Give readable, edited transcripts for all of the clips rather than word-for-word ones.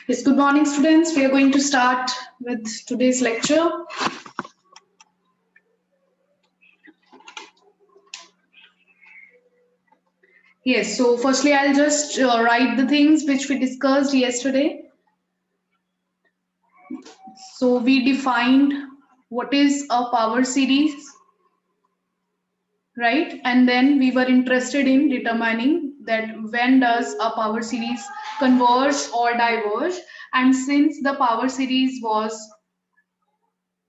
Yes, good morning, students. We are going to start with today's lecture. Yes, so firstly, I'll just write the things which we discussed yesterday. So we defined what is a power series, right? And then we were interested in determining that when does a power series converge or diverge. And since the power series was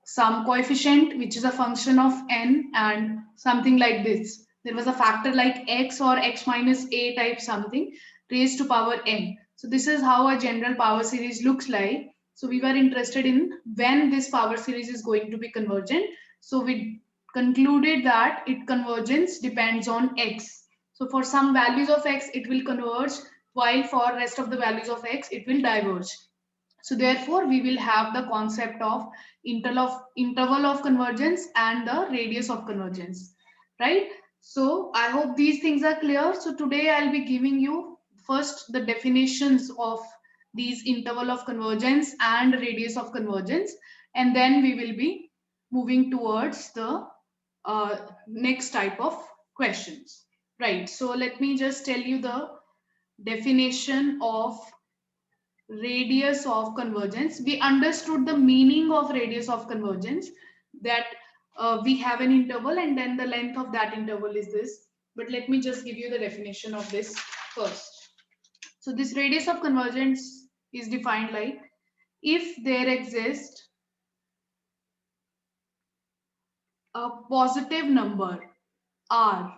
some coefficient which is a function of n and something like this, there was a factor like x or x minus a type something raised to power n. So this is how a general power series looks like. So we were interested in when this power series is going to be convergent. So we concluded that its convergence depends on x. So for some values of x it will converge, while for rest of the values of x it will diverge. So therefore, we will have the concept of interval of convergence and the radius of convergence, right? So I hope these things are clear. So today I'll be giving you first the definitions of these interval of convergence and radius of convergence, and then we will be moving towards the next type of questions, right? So let me just tell you the definition of radius of convergence. We understood the meaning of radius of convergence, that we have an interval and then the length of that interval is this. But let me just give you the definition of this first. So this radius of convergence is defined like if there exists a positive number r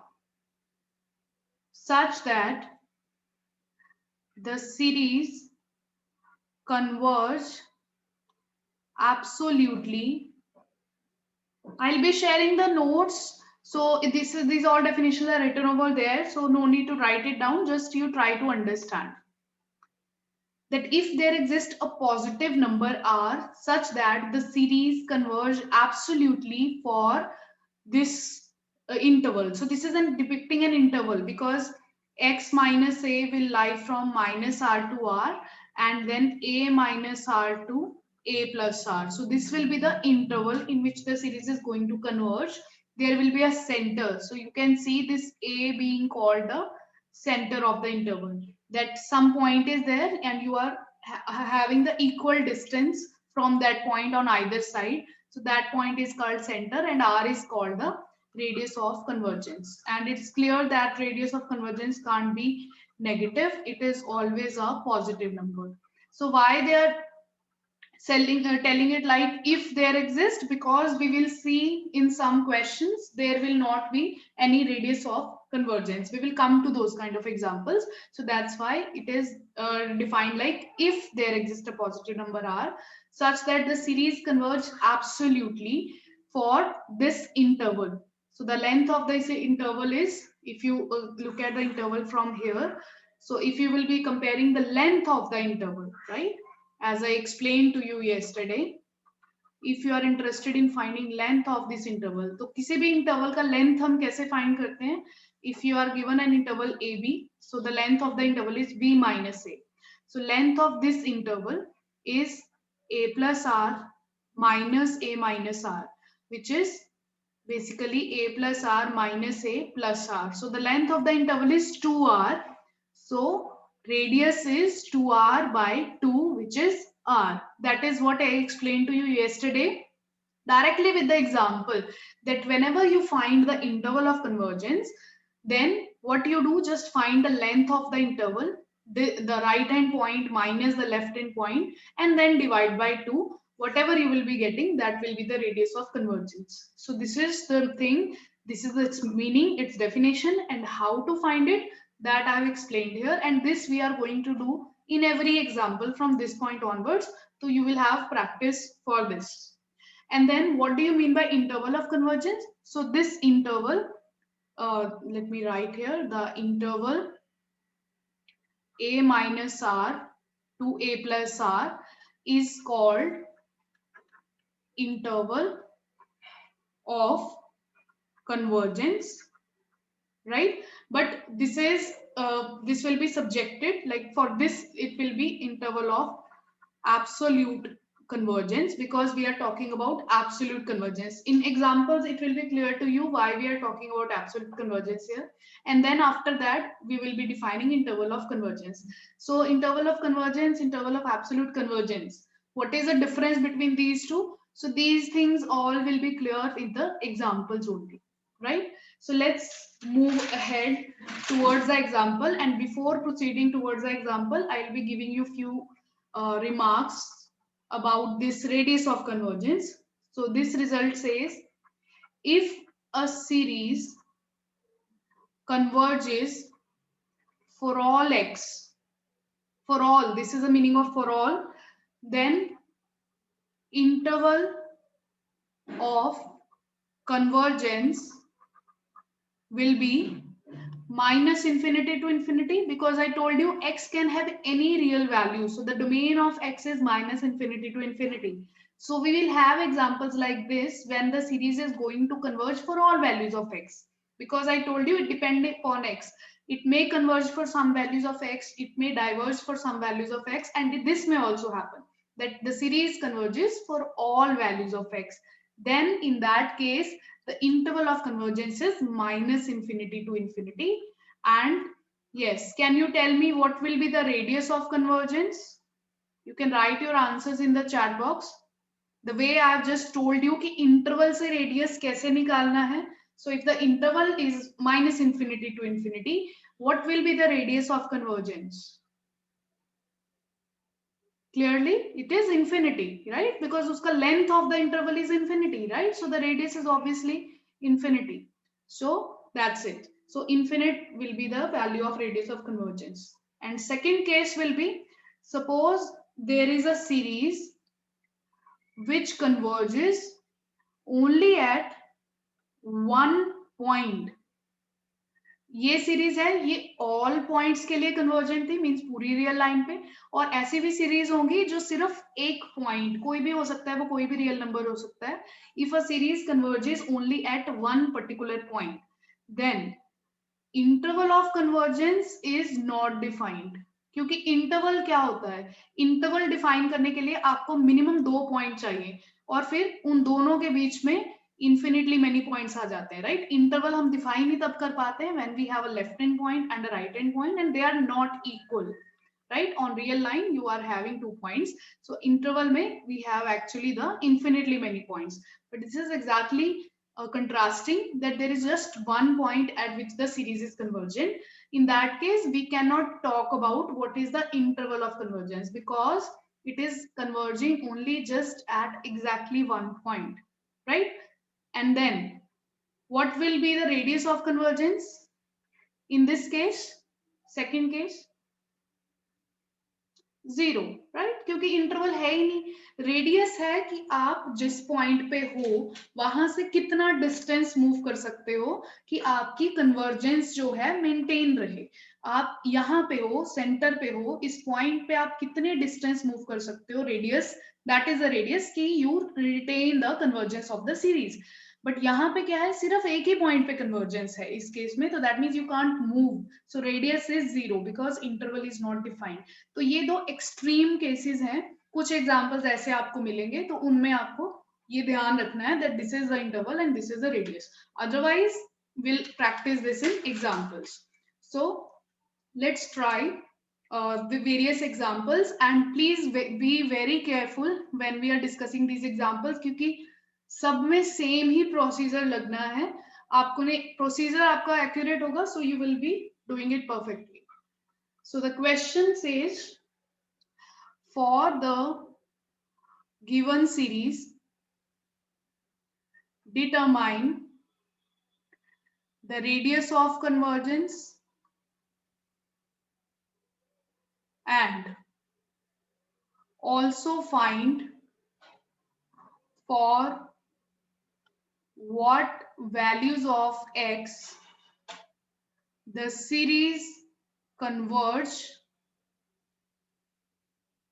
such that the series converge absolutely. I'll be sharing the notes. So these all definitions are written over there. So no need to write it down. Just you try to understand that if there exists a positive number r such that the series converge absolutely for this interval. So this is depicting an interval because x minus a will lie from minus r to r and then a minus r to a plus r. So this will be the interval in which the series is going to converge. There will be a center. So you can see this a being called the center of the interval, that some point is there and you are having the equal distance from that point on either side. So that point is called center and r is called the radius of convergence. And it's clear that radius of convergence can't be negative. It is always a positive number. So why they are telling it like if there exists, because we will see in some questions there will not be any radius of convergence. We will come to those kind of examples. So that's why it is defined like if there exists a positive number r such that the series converge absolutely for this interval. So the length of this interval is, if you look at the interval from here, so if you will be comparing the length of the interval, right, as I explained to you yesterday, if you are interested in finding length of this interval, तो किसी भी interval का length हम कैसे find करते हैं? If you are given an interval AB, so the length of the interval is B minus A. So length of this interval is A plus R minus A minus R, which is basically A plus R minus A plus R. So the length of the interval is 2R. So radius is 2r by 2, which is r. That is what I explained to you yesterday directly with the example, that whenever you find the interval of convergence, then what you do, just find the length of the interval, the right hand point minus the left hand point, and then divide by 2. Whatever you will be getting, that will be the radius of convergence. So this is the thing, this is its meaning, its definition, and how to find it, that I have explained here. And this we are going to do in every example from this point onwards. So you will have practice for this. And then what do you mean by interval of convergence? So this interval, let me write here the interval a minus r to a plus r is called interval of convergence, right? But this is this will be subjected, like for this it will be interval of absolute convergence, because we are talking about absolute convergence. In examples it will be clear to you why we are talking about absolute convergence here, and then after that we will be defining interval of convergence. So interval of convergence, interval of absolute convergence, what is the difference between these two? So these things all will be clear in the examples only, right? So let's move ahead towards the example, and before proceeding towards the example I'll be giving you few remarks about this radius of convergence. So this result says if a series converges for all x, for all, this is the meaning of for all, then interval of convergence will be minus infinity to infinity, because I told you x can have any real value. So the domain of x is minus infinity to infinity. So we will have examples like this when the series is going to converge for all values of x, because I told you it depends upon x. It may converge for some values of x, it may diverge for some values of x, and this may also happen that the series converges for all values of x. Then in that case, the interval of convergence is minus infinity to infinity. And yes, can you tell me what will be the radius of convergence? You can write your answers in the chat box. The way I have just told you कि interval से radius कैसे निकालना है. So if the interval is minus infinity to infinity, what will be the radius of convergence? Clearly it is infinity, right? Because uska length of the interval is infinity, right? So the radius is obviously infinity. So that's it. So infinite will be the value of radius of convergence. And second case will be, suppose there is a series which converges only at one point. ये series है, ये all points के लिए convergent थी, means पूरी real line पे. और ऐसी भी सीरीज होंगी जो सिर्फ एक पॉइंट, कोई भी हो सकता है, वो कोई भी रियल नंबर हो सकता है. If a series converges only at one particular point, then interval of convergence is not defined. क्योंकि इंटरवल क्या होता है? इंटरवल डिफाइन करने के लिए आपको मिनिमम 2 पॉइंट चाहिए, और फिर उन दोनों के बीच में infinitely many points आ जाते हैं, right? Interval हम define ही तब कर पाते हैं when we have a left hand point and a right hand point and they are not equal, right? On real line you are having 2 points, so interval में we have actually the infinitely many points, but this is exactly contrasting that there is just one point at which the series is convergent. In that case we cannot talk about what is the interval of convergence, because it is converging only just at exactly one point, right? And then what will be the radius of convergence in this case? Second case, 0, right? क्योंकि interval है ही नहीं. Radius है कि आप जिस point पे हो वहां से कितना डिस्टेंस मूव कर सकते हो कि आपकी कन्वर्जेंस जो है मेंटेन रहे. आप यहाँ पे हो, सेंटर पे हो, इस पॉइंट पे आप कितने डिस्टेंस मूव कर सकते हो, radius, that is the radius कि you retain the convergence of the series. But यहाँ पे क्या है, सिर्फ एक ही पॉइंट पे कन्वर्जेंस है इस केस में, तो that means you can't move, so radius is 0 because interval is not defined. तो ये दो एक्सट्रीम केसेस हैं. कुछ एग्जांपल्स ऐसे आपको मिलेंगे, तो उनमें आपको ये ध्यान रखना है that this is the interval and this is the radius. Otherwise we'll practice this in examples. So let's try the various examples, and please be very careful when we are discussing these examples, क्योंकि सब में same ही procedure लगना है. आपको ने procedure आपका accurate होगा, so you will be doing it perfectly. So the question says, for the given series, determine the radius of convergence and also find for what values of x the series converge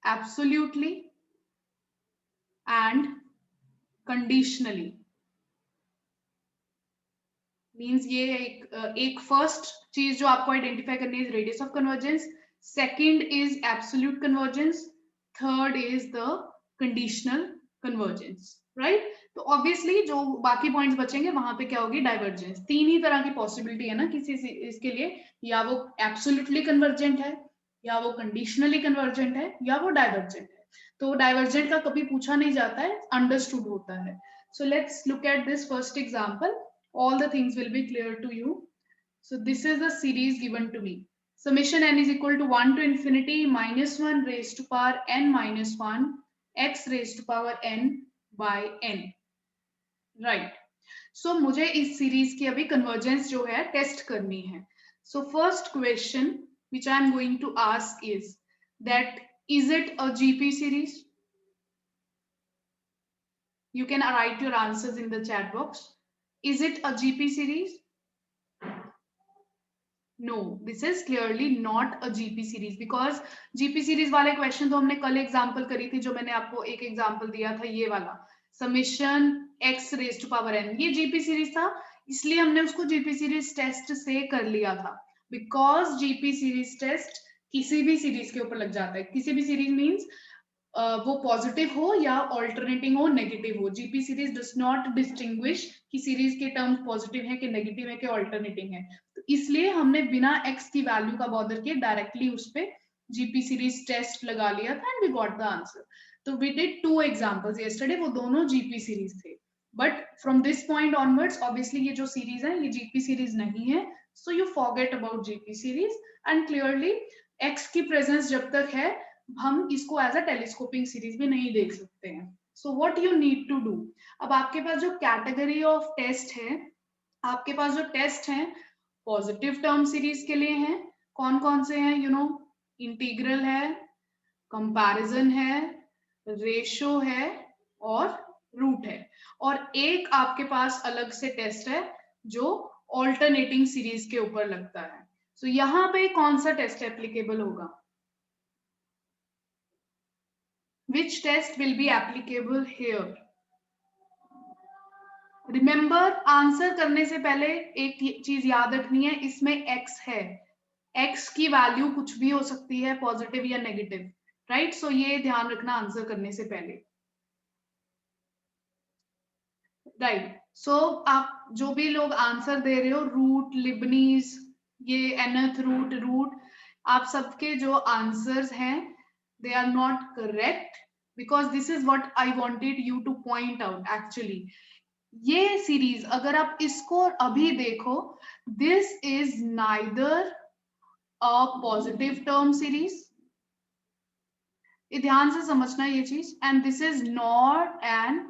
absolutely and conditionally. Means ये एक first चीज जो आपको identify करनी है radius of convergence, second is absolute convergence, third is the conditional convergence, right? तो obviously जो बाकी पॉइंट्स बचेंगे वहां पे क्या होगी, डाइवर्जेंस। तीन ही तरह की पॉसिबिलिटी है ना किसी इसके लिए, या वो एब्सोल्युटली कन्वर्जेंट है, या वो कंडीशनली कन्वर्जेंट है, या वो डाइवर्जेंट है। तो डाइवर्जेंट का कभी पूछा नहीं जाता है, अंडरस्टूड होता है। So let's look at this first example. All the things will be clear to you. So this is the series given to me. Summation n is equal to 1 to infinity minus 1 raised to power n minus 1 x raised to power n by n. Right. So मुझे इस series की अभी convergence जो है test करनी है. So first question which I am going to ask is that is it a GP series? You can write your answers in the chat box. Is it a GP series? No, this is clearly not a GP series because GP series वाले question तो हमने कल example करी थी, जो मैंने आपको एक एग्जांपल दिया था ये वाला summation x raise to power n, ये GP सीरीज था, इसलिए हमने उसको GP सीरीज टेस्ट से कर लिया था। बिकॉज GP सीरीज टेस्ट किसी भी सीरीज के ऊपर लग जाता है, किसी भी सीरीज मीन्स वो पॉजिटिव हो या ऑल्टरनेटिंग हो, नेगेटिव हो। GP series does not distinguish कि सीरीज के टर्म्स पॉजिटिव है कि नेगेटिव है कि ऑल्टरनेटिंग है। तो इसलिए हमने बिना एक्स की वैल्यू का बॉदर किए डायरेक्टली उस पे जीपी सीरीज टेस्ट लगा लिया था and we got the answer. तो वी डिड 2 एग्जांपल्स यस्टरडे, वो दोनों जीपी सीरीज थे। But from this point onwards obviously ये जो सीरीज है ये जीपी सीरीज नहीं है, so you forget about GP series and clearly x की प्रेजेंस जब तक है हम इसको एज अ टेलीस्कोपिंग सीरीज भी नहीं देख सकते हैं। So what you need to do, अब आपके पास जो कैटेगरी ऑफ टेस्ट है, आपके पास जो टेस्ट है पॉजिटिव टर्म सीरीज के लिए हैं, कौन कौन से हैं, यू नो, इंटीग्रल है, कंपैरिजन है, रेशो है और रूट है। और एक आपके पास अलग से टेस्ट है जो ऑल्टरनेटिंग सीरीज के ऊपर लगता है। सो यहाँ पे कौन सा टेस्ट एप्लीकेबल होगा? Which test will be applicable here? Remember, answer करने से पहले एक चीज याद रखनी है, इसमें x है, x की वैल्यू कुछ भी हो सकती है, पॉजिटिव या नेगेटिव, राइट? सो ये ध्यान रखना आंसर करने से पहले, राइट? सो आप जो भी लोग आंसर दे रहे हो, रूट, लिबनीज, ये nth रूट, रूट, आप सबके जो आंसर्स हैं they are not correct because this is what I wanted you to point out actually. ये सीरीज अगर आप इसको अभी देखो, this is neither a positive term series, ये ध्यान से समझना ये चीज, and this is not an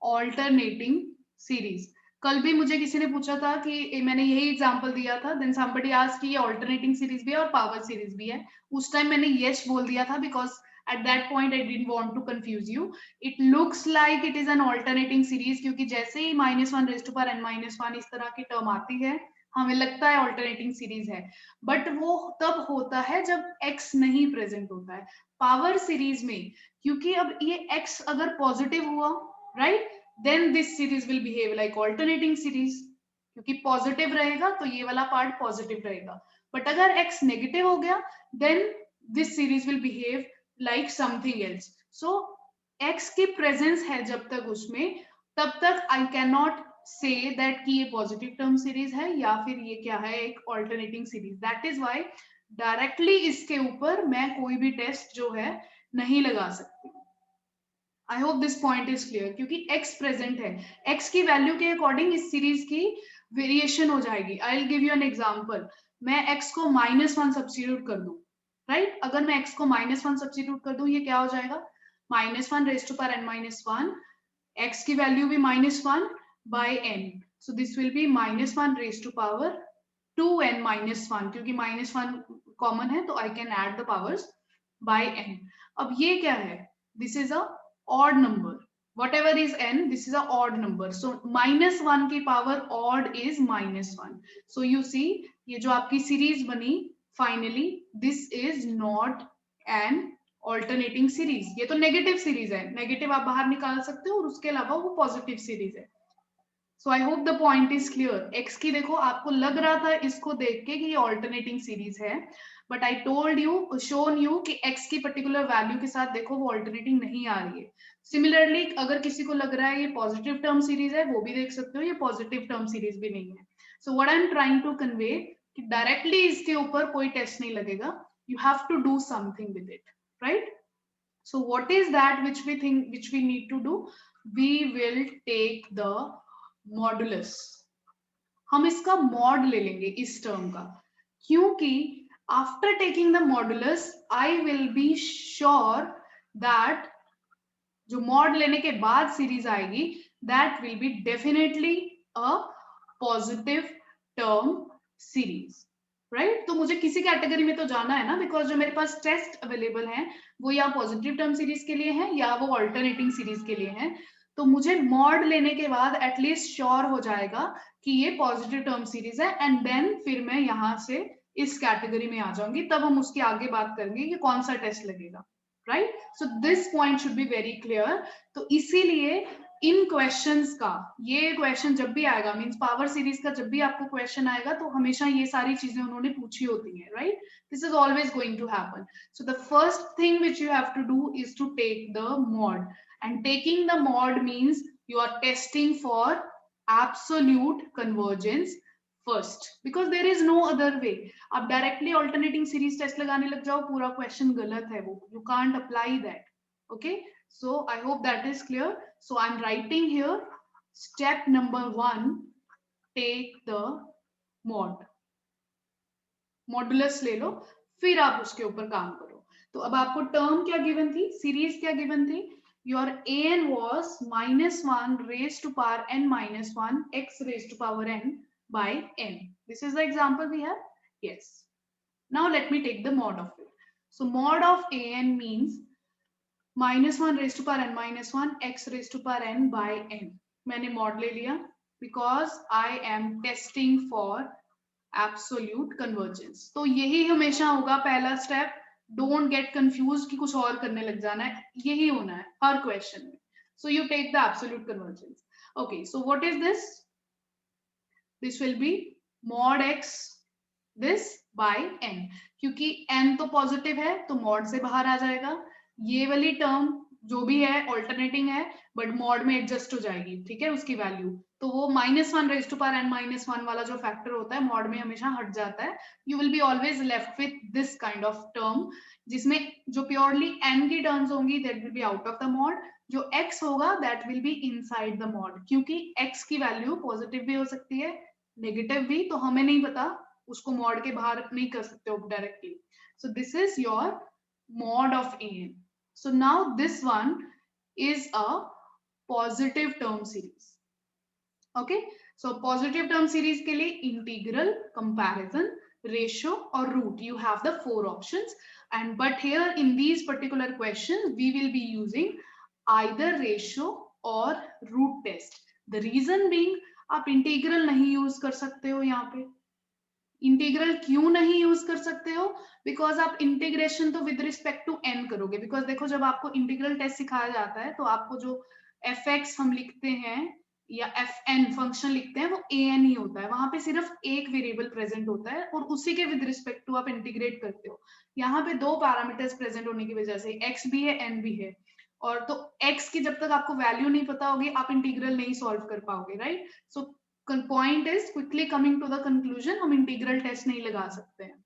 alternating series. कल भी मुझे किसी ने पूछा था कि मैंने यही एग्जांपल दिया था, देन समबडी आस्क्ड कि ये ऑल्टरनेटिंग सीरीज भी है और पावर सीरीज भी है। उस टाइम मैंने यस बोल दिया था because at that point I didn't want to confuse you. It looks like it is an alternating series क्योंकि जैसे ही -1 raised to power n-1 इस तरह की टर्म आती है हमें लगता है ऑल्टरनेटिंग सीरीज है, बट वो तब होता है जब x नहीं प्रेजेंट होता है। पावर सीरीज में क्योंकि अब ये x अगर पॉजिटिव हुआ, right, then this series will behave like alternating series, क्योंकि पॉजिटिव रहेगा तो ये वाला पार्ट पॉजिटिव रहेगा। बट अगर x नेगेटिव हो गया then this series will behave like something else. So x की प्रेजेंस है जब तक उसमें, तब तक I cannot say that कि ये पॉजिटिव टर्म सीरीज है या फिर ये क्या है, एक alternating series. That is why directly इसके ऊपर मैं कोई भी टेस्ट जो है नहीं लगा सकती। I hope this point is clear, क्योंकि x प्रेजेंट है, x की वैल्यू के अकॉर्डिंग इस सीरीज की वेरिएशन हो जाएगी। I will give you an example, मैं x को -1 सब्स्टिट्यूट कर दूं, राइट? अगर मैं x को -1 सब्स्टिट्यूट कर दूं, ये क्या हो जाएगा, -1 raise to power n-1, x की वैल्यू भी -1 by n, so this will be -1 raise to power 2n-1, क्योंकि -1 कॉमन है तो I can add the powers by n। अब ये क्या है, this is a odd number, whatever is n, this is a odd number, so -1 की power odd is -1, so you see ये जो आपकी सीरीज बनी, finally this is not an alternating series, ये तो नेगेटिव सीरीज है, नेगेटिव आप बाहर निकाल सकते हो और उसके अलावा वो पॉजिटिव सीरीज है। So I hope the point is clear. X की देखो आपको लग रहा था इसको देख के कि ये ऑल्टरनेटिंग सीरीज है, but I told you, shown you कि एक्स की पर्टिकुलर वैल्यू के साथ देखो वो ऑल्टरनेटिंग नहीं आ रही है। सिमिलरली अगर किसी को लग रहा है ये पॉजिटिव टर्म सीरीज है, वो भी देख सकते हो ये पॉजिटिव टर्म सीरीज भी नहीं है। So what I am trying to convey कि डायरेक्टली इसके ऊपर कोई टेस्ट नहीं लगेगा, you have to do something with it, right? So what is that which we need to do? We will take the modulus, हम इसका mod ले लेंगे इस टर्म का, क्योंकि after taking the modulus I will be sure that जो mod लेने के बाद सीरीज आएगी that will be definitely a positive term series, right? तो मुझे किसी कैटेगरी में तो जाना है ना, बिकॉज जो मेरे पास टेस्ट अवेलेबल है वो या पॉजिटिव टर्म सीरीज के लिए है या वो ऑल्टरनेटिंग सीरीज के लिए है। तो मुझे मॉड लेने के बाद एटलीस्ट श्योर हो जाएगा कि ये पॉजिटिव टर्म सीरीज है, एंड देन फिर मैं यहाँ से इस कैटेगरी में आ जाऊंगी, तब हम उसकी आगे बात करेंगे कि कौन सा टेस्ट लगेगा, right? So this point should be very clear. तो इसीलिए इन क्वेश्चंस का, ये क्वेश्चन जब भी आएगा, मींस पावर सीरीज का जब भी आपको क्वेश्चन आएगा तो हमेशा ये सारी चीजें उन्होंने पूछी होती है, right? This is always going to happen. So the first thing which you have to do is to take the mod, and taking the mod means you are testing for absolute convergence first, because there is no other way. आप directly alternating series test लगाने लग जाओ, पूरा question गलत है वो, you can't apply that. Okay, so I hope that is clear. So I'm writing here step number 1, take the mod, modulus ले लो, फिर आप उसके ऊपर काम करो। तो अब आपको टर्म क्या गिवन थी, सीरीज क्या गिवन थी? Your an was -1 raised to power n minus 1 x raised to power n by n. This is the example we have. Yes. Now let me take the mod of it. So mod of an means -1 raised to power n minus 1 x raised to power n by n. मैंने mod ले लिया because I am testing for absolute convergence. तो यही हमेशा होगा पहला step. Don't get confuse कि कुछ और करने लग जाना है, यही होना है हर क्वेश्चन में। So you take the absolute convergence. Okay, so what is this? This will be mod x this by n, क्योंकि एन तो पॉजिटिव है तो मॉड से बाहर आ जाएगा। ये वाली टर्म जो भी है ऑल्टरनेटिंग है बट मॉड में एडजस्ट हो जाएगी, ठीक है, उसकी वैल्यू। तो वो -1 raised to power n minus 1 वाला जो फैक्टर होता है मॉड में हमेशा हट जाता है। You will be always left with this kind of term, जिसमें जो प्योरली n की टर्म्स होंगी that will be out of the mod, जो x होगा that will be inside the mod, क्योंकि x की वैल्यू पॉजिटिव भी हो सकती है नेगेटिव भी, तो हमें नहीं पता, उसको मॉड के बाहर नहीं कर सकते हो directly. So this is your mod of an. So now this one is a positive term series. Okay, so positive term series के लिए integral, comparison, ratio और root, you have the 4 options, and but here in these particular questions we will be using either ratio or root test. The reason being आप integral नहीं use कर सकते हो यहाँ पे। इंटीग्रल क्यों नहीं यूज कर सकते हो? बिकॉज आप इंटीग्रेशन तो विद रिस्पेक्ट टू एन करोगे, बिकॉज देखो जब आपको इंटीग्रल टेस्ट सिखाया जाता है तो आपको जो एफ एक्स हम लिखते हैं या एफ एन फंक्शन लिखते हैं वो ए एन ही होता है, वहां पे सिर्फ एक वेरिएबल प्रेजेंट होता है और उसी के विद रिस्पेक्ट टू आप इंटीग्रेट करते हो। यहाँ पे 2 पैरामीटर्स प्रेजेंट होने की वजह से एक्स भी है एन भी है, और तो एक्स की जब तक आपको वैल्यू नहीं पता होगी आप इंटीग्रल नहीं सॉल्व कर पाओगे, right? So point is quickly coming to the conclusion, हम इंटीग्रल टेस्ट नहीं लगा सकते हैं।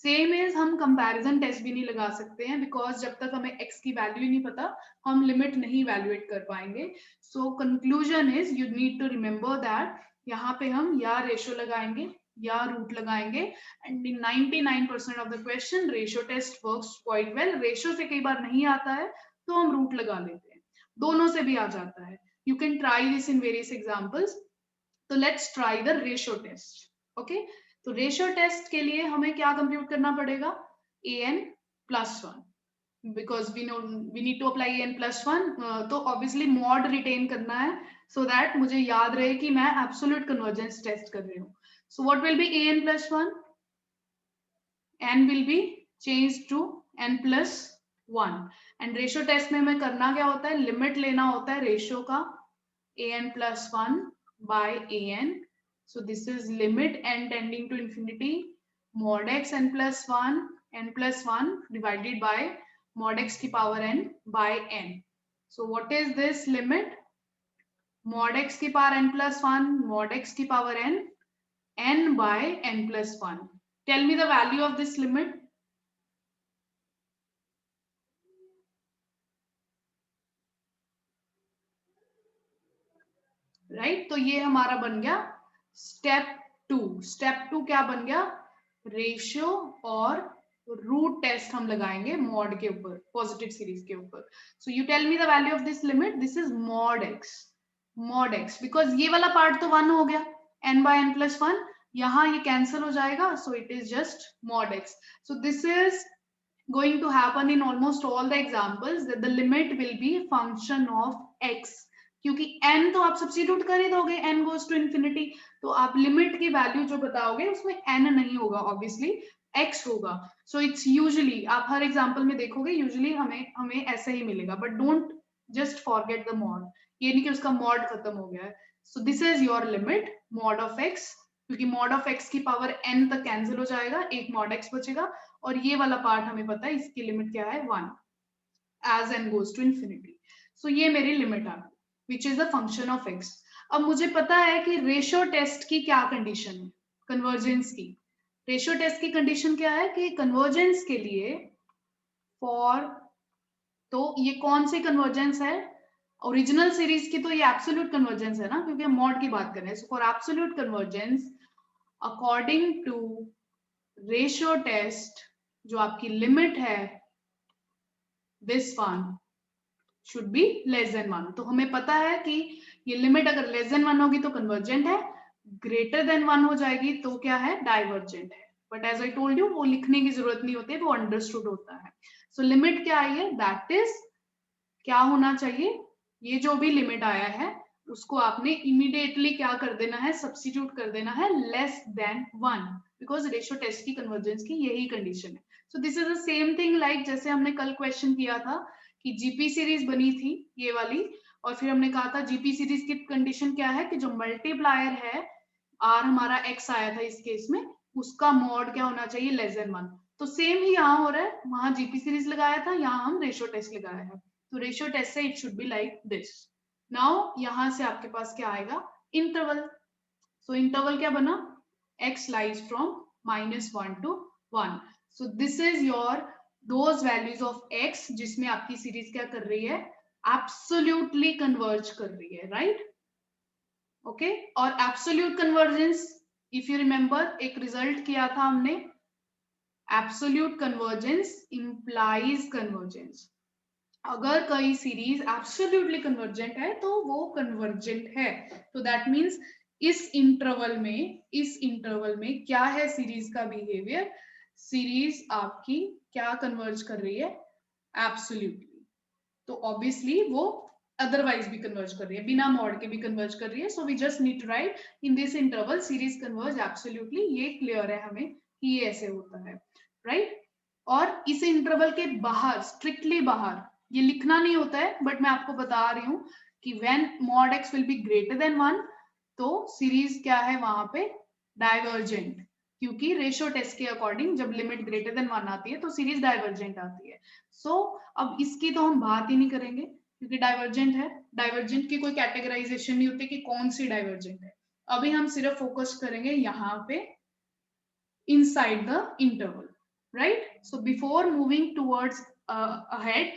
सेम इज हम कंपैरिजन टेस्ट भी नहीं लगा सकते हैं, बिकॉज जब तक हमें x की वैल्यू ही नहीं पता हम लिमिट नहीं इवैल्यूएट कर पाएंगे। So conclusion is you need to remember that यहाँ पे हम या रेशियो लगाएंगे या रूट लगाएंगे, and in 99% of the question ratio test works quite well. Ratio से कई बार नहीं आता है तो हम रूट लगा लेते हैं, दोनों से भी आ जाता है। You can try this in various examples. तो let's try the ratio test. Okay, तो रेशियो टेस्ट के लिए हमें क्या कंप्यूट करना पड़ेगा? an plus 1, because we know we need to apply an plus 1, तो ऑब्वियसली मॉड रिटेन करना है सो दैट मुझे याद रहे कि मैं एब्सोल्यूट कन्वर्जेंस टेस्ट कर रही हूँ। So what will be an plus 1? n will be changed to n plus 1। And ratio test में हमें करना क्या होता है, लिमिट लेना होता है रेशियो का an plus 1 by an. So this is limit n tending to infinity mod x n plus 1 divided by mod x की power n by n. So what is this limit? Mod x की power n plus 1 mod x की power n by n plus 1. Tell me the value of this limit. Right तो ये हमारा बन गया step 2। Step 2 क्या बन गया, रेशियो और रूट टेस्ट हम लगाएंगे मॉड के ऊपर, पॉजिटिव सीरीज के ऊपर। So you tell me the value of this limit, this is mod x because ये वाला पार्ट तो 1 हो गया n by n plus 1, यहाँ ये कैंसिल हो जाएगा, so it is just mod x. So this is going to happen in almost all the examples that the limit will be function of x, क्योंकि n तो आप substitute कर ही दोगे, n goes to infinity, तो आप limit की value जो बताओगे उसमें n नहीं होगा, ऑब्वियसली x होगा। सो इट्स यूजुअली, आप हर एग्जांपल में देखोगे यूजुअली हमें ऐसे ही मिलेगा, but don't just forget the mod, ये नहीं कि उसका मॉड खत्म हो गया है। So this is your limit mod of x, क्योंकि मॉड ऑफ x की पावर n तक कैंसिल हो जाएगा, एक मॉड x बचेगा, और ये वाला पार्ट हमें पता है इसकी लिमिट क्या है 1 as n goes to infinity. So ये मेरी लिमिट आ गई which is the function of x। अब मुझे पता है कि रेशियो टेस्ट की क्या कंडीशन है, कन्वर्जेंस की। रेशियो टेस्ट की कंडीशन क्या है कि कन्वर्जेंस के लिए फॉर, तो ये कौन सी कन्वर्जेंस है, ओरिजिनल सीरीज की तो ये एब्सोल्यूट कन्वर्जेंस है ना, क्योंकि हम मॉड की बात कर रहे हैं। So for absolute convergence according to ratio test, जो आपकी लिमिट है this one should be less than 1। तो हमें पता है कि ये लिमिट अगर लेस देन 1 होगी तो कन्वर्जेंट है, ग्रेटर देन 1 हो जाएगी तो क्या है, डाइवर्जेंट है। But as I told you वो लिखने की जरूरत नहीं होती, वो अंडरस्टूड होता है। सो लिमिट क्या आई है, दैट इज क्या होना चाहिए, ये जो भी लिमिट आया है उसको आपने इमीडिएटली क्या कर देना है, सब्स्टिट्यूट कर देना है less than 1, because ratio test की कन्वर्जेंस की यही कंडीशन है। So this is the same thing like जैसे हमने कल क्वेश्चन किया था कि जीपी सीरीज बनी थी ये वाली, और फिर हमने कहा था जीपी सीरीज की कंडीशन क्या है कि जो मल्टीप्लायर है आर हमारा एक्स आया था इस केस में, उसका मॉड क्या होना चाहिए, लेस देन 1। तो सेम ही यहाँ हो रहा है, वहां जीपी सीरीज लगाया था, यहाँ हम रेशियो टेस्ट लगाया है। तो रेशियो टेस्ट से it should be like this. Now यहां से आपके पास क्या आएगा, इंटरवल। सो इंटरवल क्या बना, x lies from -1 to 1। so this is your those values of x जिसमें आपकी सीरीज क्या कर रही है, एब्सोल्युटली कन्वर्ज कर रही है, राइट। ओके, और absolute convergence, if you remember एक रिजल्ट किया था हमने, एब्सोल्यूट कन्वर्जेंस इंप्लाइज कन्वर्जेंस। अगर कोई सीरीज एब्सोल्युटली कन्वर्जेंट है तो वो कन्वर्जेंट है। तो दैट मींस इस इंटरवल में क्या है सीरीज का बिहेवियर, सीरीज आपकी क्या कन्वर्ज कर रही है, एब्सोल्युटली। तो ऑब्वियसली वो अदरवाइज भी कन्वर्ज कर रही है, बिना मॉड के भी कन्वर्ज कर रही है। So we just need to write in this interval series converge absolutely, ये क्लियर है हमें कि ये ऐसे होता है, राइट। और इस इंटरवल के बाहर, स्ट्रिक्टली बाहर, ये लिखना नहीं होता है बट मैं आपको बता रही हूँ कि when mod x will be greater than 1 तो सीरीज क्या है वहां पे, डाइवर्जेंट, क्योंकि रेशियो टेस्ट के अकॉर्डिंग जब लिमिट ग्रेटर देन 1 आती है तो सीरीज डाइवर्जेंट आती है। सो अब इसकी तो हम बात ही नहीं करेंगे क्योंकि डाइवर्जेंट है, डाइवर्जेंट की कोई कैटेगराइजेशन नहीं होती कि कौन सी डाइवर्जेंट है। अभी हम सिर्फ फोकस करेंगे यहाँ पे inside the interval, right? So before moving towards ahead,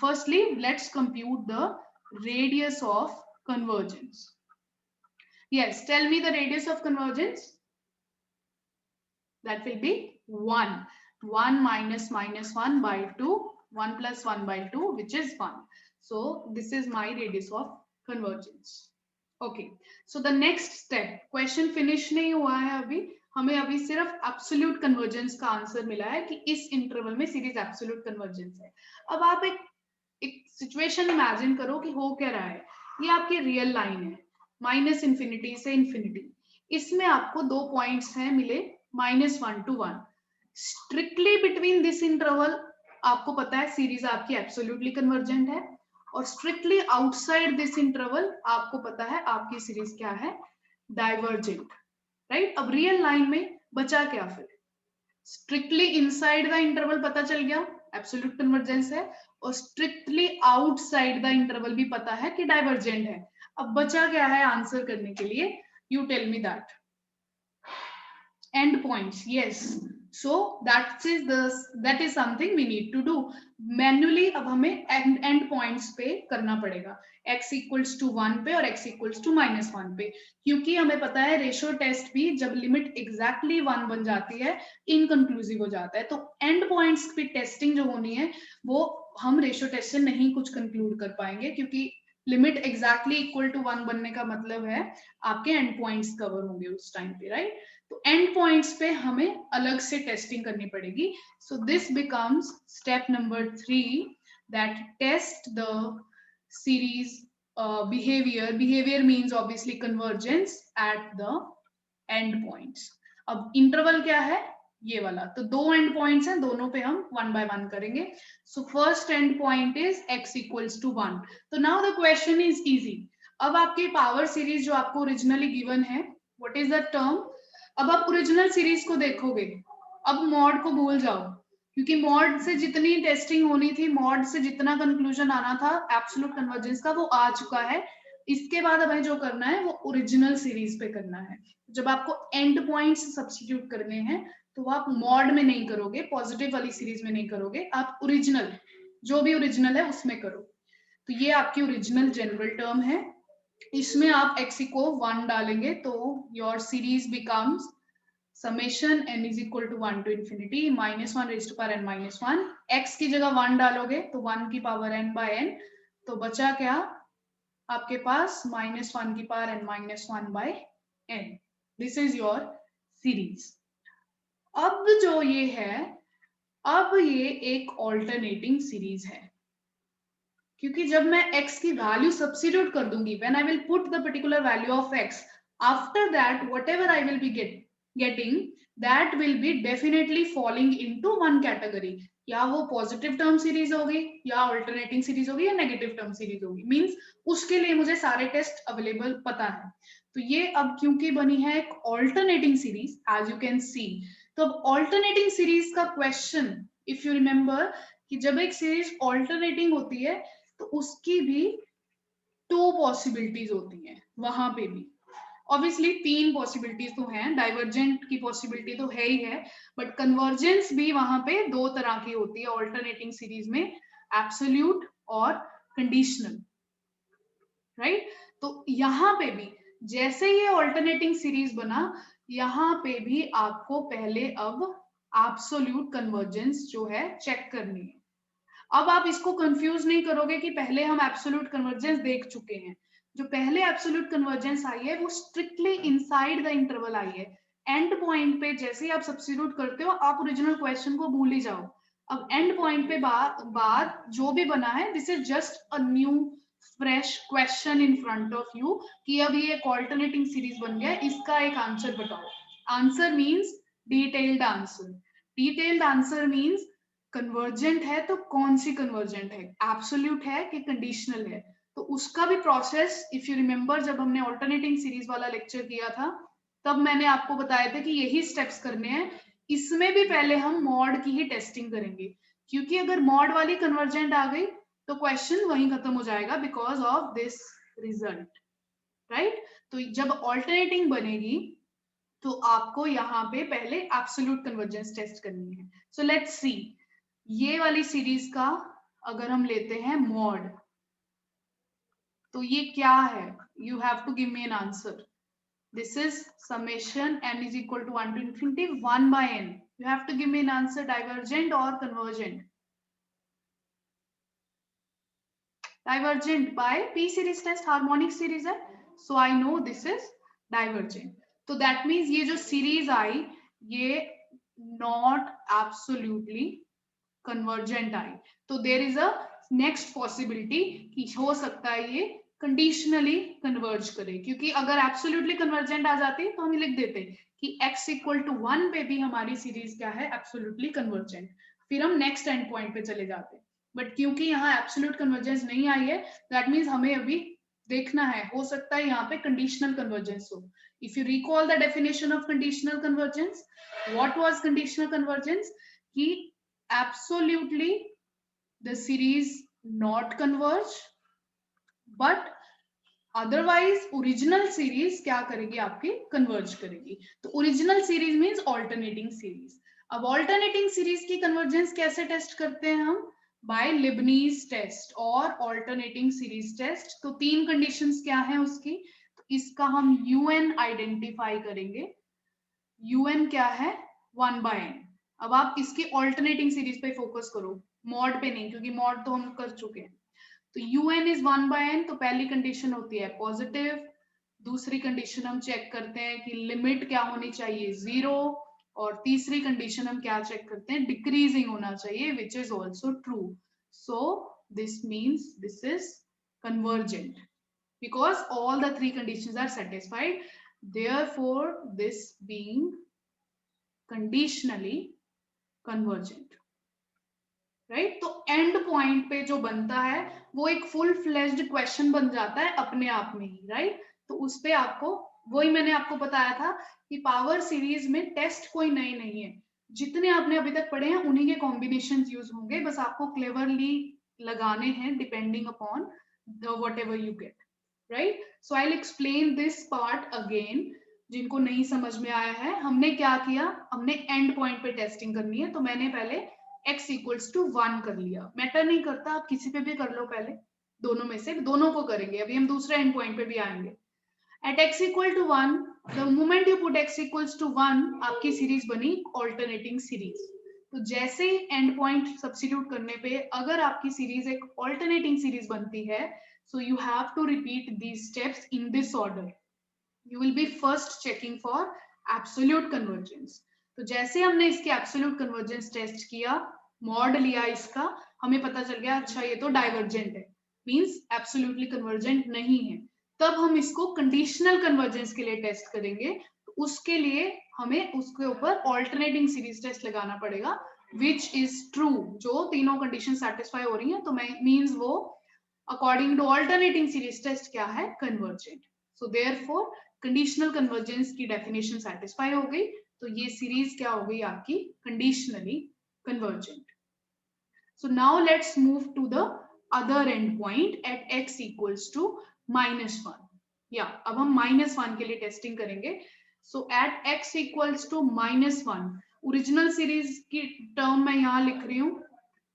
firstly let's compute the radius of convergence. Yes, tell me the radius of convergence. That will be 1 minus 1 by 2, 1 plus 1 by 2, which is 1. So this is my radius of convergence. Okay, so the next step, question finish नहीं हुआ है अभी, हमें अभी सिर्फ absolute convergence का answer मिला है कि इस इंटरवल में सीरीज एब्सोल्यूट कन्वर्जेंस है। अब आप एक सिचुएशन इमेजिन करो कि हो क्या रहा है, ये आपकी रियल लाइन है माइनस इंफिनिटी से इंफिनिटी, इसमें आपको दो पॉइंट्स हैं मिले -1 to 1। Strictly between this interval आपको पता है सीरीज आपकी एब्सोल्युटली कन्वर्जेंट है, और स्ट्रिक्टली आउटसाइड दिस इंटरवल आपको पता है आपकी सीरीज क्या है, डाइवर्जेंट, राइट। अब रियल लाइन में बचा क्या फिर, स्ट्रिक्टली इनसाइड द इंटरवल पता चल गया एब्सोल्यूट कन्वर्जेंस है, और स्ट्रिक्टली आउटसाइड द इंटरवल भी पता है कि डाइवर्जेंट है। अब बचा क्या है आंसर करने के लिए, you tell me that. And points, yes, so that is something we need to do manually। अब हमें एंड पॉइंट्स पे करना पड़ेगा, x इक्वल्स टू 1 पे और x इक्वल्स टू -1 पे, क्योंकि हमें पता है रेशियो टेस्ट भी जब लिमिट एग्जैक्टली 1 बन जाती है इनकंक्लूसिव हो जाता है। तो एंड पॉइंट्स पे टेस्टिंग जो होनी है वो हम रेशियो टेस्ट से नहीं कुछ कंक्लूड कर पाएंगे, क्योंकि लिमिट एग्जैक्टली इक्वल टू 1 बनने का मतलब है आपके एंड पॉइंट्स कवर होंगे उस टाइम पे, राइट। तो एंड पॉइंट्स पे हमें अलग से टेस्टिंग करनी पड़ेगी। So this becomes step number 3, that test the series behavior means obviously convergence at the end points। अब इंटरवल क्या है, ये वाला, तो दो एंड पॉइंट्स हैं, दोनों पे हम 1 by 1 करेंगे। So first end point is x equals to 1। तो now the question is easy. अब आपकी पावर सीरीज जो आपको ओरिजिनली गिवन है, व्हाट इज द टर्म, अब आप ओरिजिनल सीरीज को देखोगे, अब मॉड को भूल जाओ, क्योंकि मॉड से जितनी टेस्टिंग होनी थी, मॉड से जितना कंक्लूजन आना था एब्सोल्यूट कन्वर्जेंस का, वो आ चुका है। इसके बाद हमें जो करना है वो ओरिजिनल सीरीज पे करना है। जब आपको एंड पॉइंट्स सब्स्टिट्यूट करने हैं तो आप मॉड में नहीं करोगे, पॉजिटिव वाली सीरीज में नहीं करोगे, आप ओरिजिनल, जो भी ओरिजिनल है उसमें करो। तो ये आपकी ओरिजिनल जनरल टर्म है, इसमें आप x को 1 डालेंगे तो your series becomes summation n is equal to 1 to infinity -1 raised to power n -1। x की जगह 1 डालोगे तो 1 की पावर n by n, तो बचा क्या आपके पास -1 की power n -1 by n। This is your series. अब जो ये है, अब ये एक ऑल्टरनेटिंग सीरीज है, क्योंकि जब मैं x की वैल्यू सब्स्टिट्यूट कर दूंगी, when I will put the particular value of x, after that whatever I will be getting, that will be definitely falling into one category। या वो पॉजिटिव टर्म सीरीज होगी, या ऑल्टरनेटिंग सीरीज होगी, या negative term series होगी। Means उसके लिए मुझे सारे टेस्ट अवेलेबल पता है। तो ये अब क्योंकि बनी है एक alternating series, as you can see, तो अब ऑल्टरनेटिंग सीरीज का क्वेश्चन, इफ यू रिमेम्बर कि जब एक सीरीज ऑल्टरनेटिंग होती है तो उसकी भी 2 पॉसिबिलिटीज होती हैं, वहां पे भी ऑब्वियसली 3 पॉसिबिलिटीज तो हैं, डाइवर्जेंट की पॉसिबिलिटी तो है ही है, बट कन्वर्जेंस भी वहां पे 2 तरह की होती है ऑल्टरनेटिंग सीरीज में, एब्सोल्यूट और कंडीशनल, राइट। तो यहाँ पे भी जैसे ये ऑल्टरनेटिंग सीरीज बना, यहाँ पे भी आपको पहले अब एब्सोल्यूट कन्वर्जेंस जो है चेक करनी है। अब आप इसको कंफ्यूज नहीं करोगे कि पहले हम एब्सोल्यूट कन्वर्जेंस देख चुके हैं। जो पहले एब्सोल्यूट कन्वर्जेंस आई है वो स्ट्रिक्टली इनसाइड द इंटरवल आई है। एंड पॉइंट पे जैसे ही आप सब्स्टिट्यूट करते हो आप ओरिजिनल क्वेश्चन को भूल ही जाओ। अब एंड पॉइंट पे बाद जो भी बना है, this is just a new fresh question in front of you कि अब ये एक ऑल्टरनेटिंग सीरीज बन गया, इसका एक आंसर बताओ। Answer means detailed answer. Detailed answer means convergent है तो कौन सी कन्वर्जेंट है, एब्सोल्यूट है कि कंडीशनल है। तो उसका भी प्रोसेस, इफ यू रिमेम्बर जब हमने ऑल्टरनेटिंग सीरीज वाला लेक्चर किया था तब मैंने आपको बताया था कि यही स्टेप्स करने हैं। इसमें भी पहले हम मॉड की ही टेस्टिंग करेंगे, क्योंकि अगर मॉड वाली कन्वर्जेंट आ गई तो क्वेश्चन वहीं खत्म हो जाएगा because of this result, right. तो जब ऑल्टरनेटिंग बनेगी तो आपको यहाँ पे पहले एब्सोल्यूट कन्वर्जेंस टेस्ट करनी है। सो लेट्स सी, ये वाली सीरीज का अगर हम लेते हैं मॉड, तो ये क्या है, you have to give me an answer. This is summation n is equal to 1 to infinity 1 by n। you have to give me an answer, divergent or convergent? Divergent by p series test, harmonic series है, so I know this is divergent। तो that means ये जो series आई ये not absolutely convergent आई, तो there is a next possibility कि हो सकता है ये कंडीशनली कन्वर्ज करे, क्योंकि अगर एब्सोल्युटली कन्वर्जेंट आ जाती तो हम लिख देते कि x इक्वल टू 1 पे भी हमारी सीरीज क्या है, एब्सोल्युटली कन्वर्जेंट। फिर हम नेक्स्ट एंड पॉइंट पे चले जाते हैं। बट क्योंकि यहाँ एब्सोल्यूट कन्वर्जेंस नहीं आई है, दैट मीन्स हमें अभी देखना है, हो सकता है यहाँ पे कंडीशनल कन्वर्जेंस हो। If you recall the definition of conditional convergence, what was conditional convergence? कि absolutely the series not converge, but otherwise original series क्या करेगी? आपकी कन्वर्ज करेगी। तो original series means alternating series. अब ऑल्टरनेटिंग सीरीज की convergence कैसे टेस्ट करते हैं हम? बाय लिबनीज टेस्ट और ऑल्टरनेटिंग सीरीज टेस्ट। तो तीन कंडीशंस क्या है उसकी? तो इसका हम यूएन आइडेंटिफाई करेंगे। यूएन क्या है? 1/n। अब आप इसकी ऑल्टरनेटिंग सीरीज पे फोकस करो, मॉड पे नहीं, क्योंकि मॉड तो हम कर चुके हैं। तो un इज 1/n, तो पहली कंडीशन होती है पॉजिटिव। दूसरी कंडीशन हम चेक करते हैं कि लिमिट क्या होनी चाहिए? 0। और तीसरी कंडीशन हम क्या चेक करते हैं? डिक्रीजिंग होना चाहिए, which is also true. So this means this is convergent because all the three conditions are satisfied, therefore this being conditionally convergent, right. तो एंड पॉइंट पे जो बनता है वो एक फुल फ्लेज्ड क्वेश्चन बन जाता है अपने आप में ही, राइट। तो उस पे आपको, वही मैंने आपको बताया था कि पावर सीरीज में टेस्ट कोई नए नहीं है, जितने आपने अभी तक पढ़े हैं उन्हीं के कॉम्बिनेशन यूज होंगे, बस आपको क्लेवरली लगाने हैं depending upon what ever you get, right. So I will explain this part again. जिनको नहीं समझ में आया है, हमने क्या किया, हमने एंड पॉइंट पे टेस्टिंग करनी है, तो मैंने पहले x इक्वल्स टू 1 कर लिया। मैटर नहीं करता, आप किसी पे भी कर लो, पहले दोनों में से दोनों को करेंगे, अभी हम दूसरे एंड पॉइंट पे भी आएंगे। At x equal to 1, the moment you put x equals to 1, आपकी सीरीज बनी ऑल्टरनेटिंग सीरीज। तो जैसे ही एंड पॉइंट सब्स्टिट्यूट करने पे अगर आपकी सीरीज एक ऑल्टरनेटिंग सीरीज बनती है, so you have to repeat these steps in this order. You will be first checking for absolute convergence. तो जैसे हमने इसके एब्सोल्यूट कन्वर्जेंस टेस्ट किया, मॉड लिया इसका, हमें पता चल गया अच्छा ये तो डाइवर्जेंट है, मींस एब्सोल्युटली कन्वर्जेंट नहीं है। तब हम इसको कंडीशनल कन्वर्जेंस के लिए टेस्ट करेंगे। तो उसके लिए हमें उसके ऊपर ऑल्टरनेटिंग सीरीज टेस्ट लगाना पड़ेगा, विच इज ट्रू। जो तीनों कंडीशन सेटिस्फाई हो रही हैं, तो मींस वो according to alternating series test क्या है? Convergent. So therefore conditional convergence की डेफिनेशन सेटिस्फाई हो गई, तो ये सीरीज क्या हो गई आपकी? Conditionally convergent. So now let's move to the other end point at x equals to -1। या अब हम -1 के लिए टेस्टिंग करेंगे। So at x equals to -1, original series की टर्म मैं यहाँ लिख रही हूँ,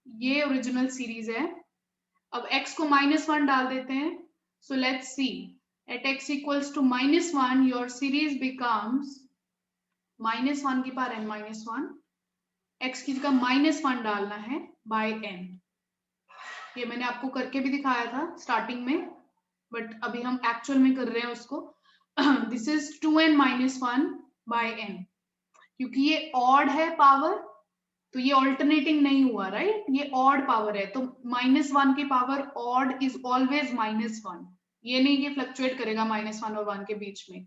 ये ओरिजिनल सीरीज है। अब x को -1 डाल देते हैं। So let's see, at x equals to -1, your series becomes -1 की पावर n-1, x की जगह -1 डालना है by n। ये मैंने आपको करके भी दिखाया था स्टार्टिंग में, बट अभी हम एक्चुअल में कर रहे हैं उसको। This is 2n-1 by n। क्योंकि ये ऑड है पावर, तो ये ऑल्टरनेटिंग नहीं हुआ, राइट। ये ऑड पावर है, तो -1 की पावर ऑड इज ऑलवेज -1। ये नहीं कि फ्लक्चुएट करेगा -1 और 1 के बीच में।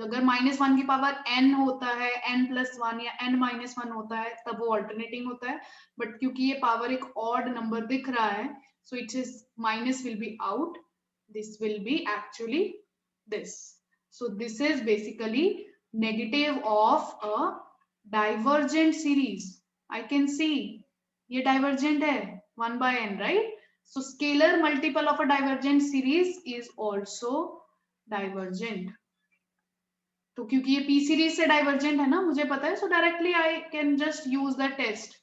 अगर -1 की पावर n होता है, n+1 या n-1 होता है, तब वो ऑल्टरनेटिंग होता है। बट क्योंकि ये पावर एक ऑड नंबर दिख रहा है, so it is minus will be out, this will B actually this. So this is basically negative of a divergent series. I can see ये divergent है 1/n, right? So scalar multiple of a divergent series is also divergent. तो क्योंकि ये p series से divergent है ना, मुझे पता है, so directly I can just use the test.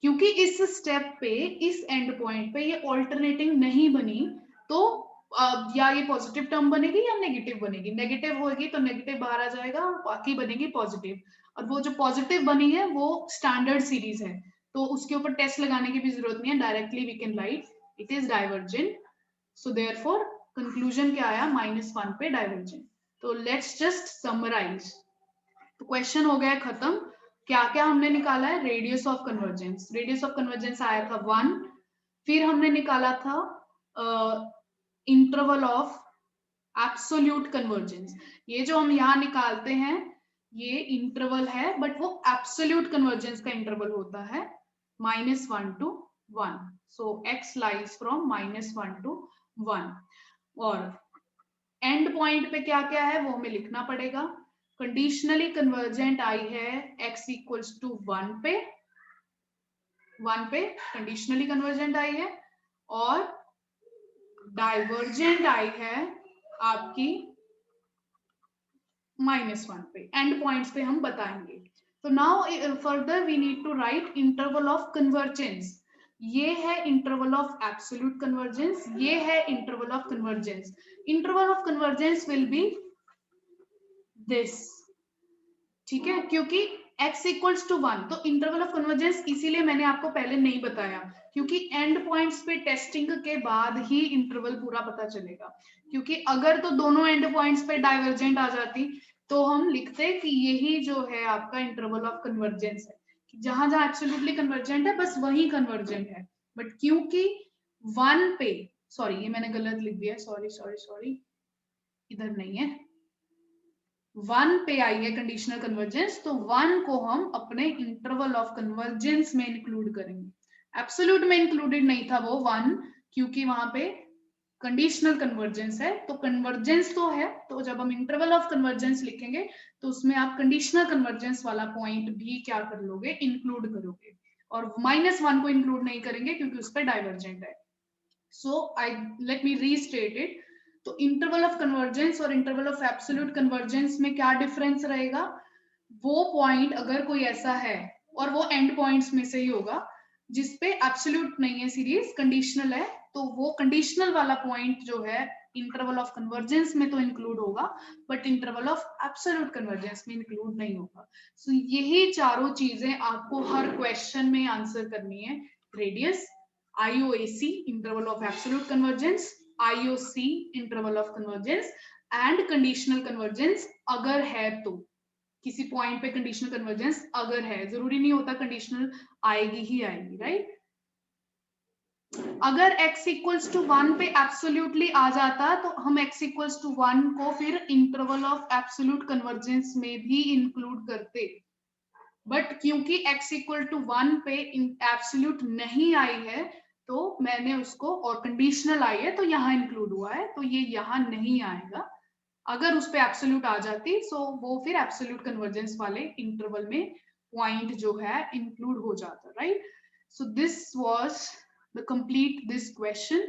क्योंकि इस स्टेप पे, इस एंड पॉइंट पे ये ऑल्टरनेटिंग नहीं बनी, तो या ये पॉजिटिव टर्म बनेगी या नेगेटिव बनेगी। नेगेटिव होगी तो नेगेटिव बाहर आ जाएगा, बाकी बनेगी पॉजिटिव। और वो जो पॉजिटिव बनी है वो स्टैंडर्ड सीरीज है, तो उसके ऊपर टेस्ट लगाने की भी जरूरत नहीं है, directly we can write it is divergent. So therefore conclusion क्या आया? -1 पे डाइवर्जेंट। तो लेट्स जस्ट समराइज। तो क्वेश्चन हो गया खत्म। क्या क्या हमने निकाला है? Radius of convergence. Radius of convergence आया था 1। फिर हमने निकाला था इंटरवल ऑफ एब्सोल्यूट कन्वर्जेंस। ये जो हम यहाँ निकालते हैं ये इंटरवल है, बट वो एब्सोल्यूट कन्वर्जेंस का इंटरवल होता है। -1 to 1. So x lies from -1 to 1. और एंड पॉइंट पे क्या क्या है वो हमें लिखना पड़ेगा. कंडीशनली कन्वर्जेंट आई है x इक्वल्स टू 1 पे, 1 पे कंडीशनली कन्वर्जेंट आई है, और डाइवर्जेंट आई है आपकी -1 पे. एंड पॉइंट्स पे हम बताएंगे. तो now further we need to write interval of convergence. ये है इंटरवल ऑफ एब्सोल्यूट कन्वर्जेंस, ये है interval of convergence. Interval of convergence will be this. ठीक है, क्योंकि x इक्वल्स टू 1, तो इंटरवल ऑफ कन्वर्जेंस इसीलिए मैंने आपको पहले नहीं बताया, क्योंकि एंड पॉइंट्स पे टेस्टिंग के बाद ही इंटरवल पूरा पता चलेगा. क्योंकि अगर तो दोनों एंड पॉइंट्स पे डाइवर्जेंट आ जाती तो हम लिखते कि यही जो है आपका इंटरवल ऑफ कन्वर्जेंस है, कि जहां जहां एब्सोल्युटली कन्वर्जेंट है बस वही कन्वर्जेंट है. बट क्योंकि 1 पे, सॉरी ये मैंने गलत लिख दिया, सॉरी सॉरी सॉरी, इधर नहीं है, 1 पे आई है कंडीशनल कन्वर्जेंस, तो 1 को हम अपने इंटरवल ऑफ कन्वर्जेंस में इंक्लूड करेंगे. एब्सोल्यूट में इंक्लूडेड नहीं था वो 1, क्योंकि वहां पे कंडीशनल कन्वर्जेंस है. तो कन्वर्जेंस तो है, तो जब हम इंटरवल ऑफ कन्वर्जेंस लिखेंगे तो उसमें आप कंडीशनल कन्वर्जेंस वाला पॉइंट भी क्या कर लोगे, इंक्लूड करोगे. और -1 को इंक्लूड नहीं करेंगे क्योंकि उस पर डाइवर्जेंट है. So I let me restate it. तो इंटरवल ऑफ कन्वर्जेंस और इंटरवल ऑफ एब्सोल्यूट कन्वर्जेंस में क्या डिफरेंस रहेगा? वो पॉइंट अगर कोई ऐसा है, और वो एंड पॉइंट्स में से ही होगा जिसपे एब्सोल्यूट नहीं है सीरीज, कंडीशनल है, तो वो कंडीशनल वाला पॉइंट जो है इंटरवल ऑफ कन्वर्जेंस में तो इंक्लूड होगा, but interval of absolute convergence में इंक्लूड नहीं होगा. सो यही चारों चीजें आपको हर क्वेश्चन में आंसर करनी है. Radius, IOAC interval of absolute convergence, IOC interval of convergence, and conditional convergence अगर है तो. किसी पॉइंट पे कंडीशनल कन्वर्जेंस अगर है, जरूरी नहीं होता कंडीशनल आएगी ही आएगी, राइट. अगर x इक्वल्स टू 1 पे एब्सोल्युटली आ जाता तो हम x इक्वल्स टू 1 को फिर इंटरवल ऑफ एब्सोल्यूट कन्वर्जेंस में भी इंक्लूड करते. बट क्योंकि x इक्वल टू 1 पे एब्सोल्यूट नहीं आई है तो मैंने उसको, और कंडीशनल आई है तो यहाँ इंक्लूड हुआ है, तो ये यहाँ नहीं आएगा. अगर उस पे एब्सोल्यूट आ जाती सो वो फिर एब्सोल्यूट कन्वर्जेंस वाले इंटरवल में पॉइंट जो है इंक्लूड हो जाता, right. So this was the complete this question.